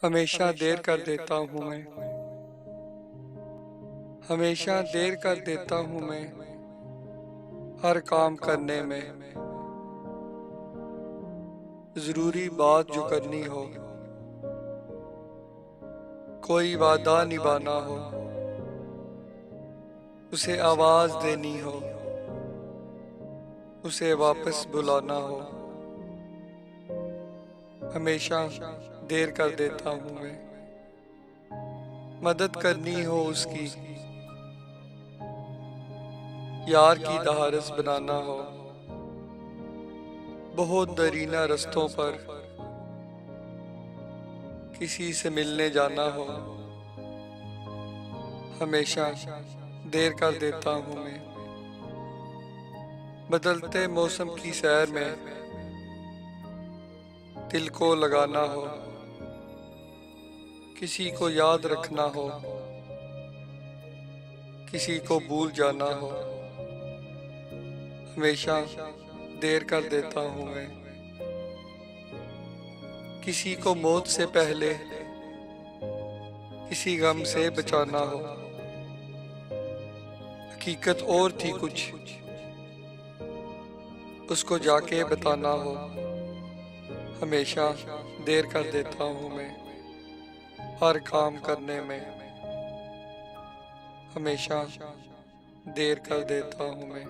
हमेशा देर कर देता हूँ मैं। हमेशा देर कर देता हूँ मैं हर काम करने में। जरूरी बात जो करनी हो, कोई वादा निभाना हो, उसे आवाज देनी हो, उसे वापस बुलाना हो, हमेशा देर कर देता हूँ मैं। मदद करनी हो उसकी, यार की दहारस बनाना हो, बहुत दरीना रस्तों पर किसी से मिलने जाना हो, हमेशा देर कर देता हूँ मैं। बदलते मौसम की सैर में दिल को लगाना हो, किसी को याद रखना हो, किसी को भूल जाना हो, हमेशा देर कर देता हूँ मैं। किसी को मौत से पहले किसी गम से बचाना हो, हकीकत और थी कुछ, उसको जाके बताना हो, हमेशा देर कर देता हूँ मैं हर काम करने में। हमेशा देर कर देता हूँ मैं।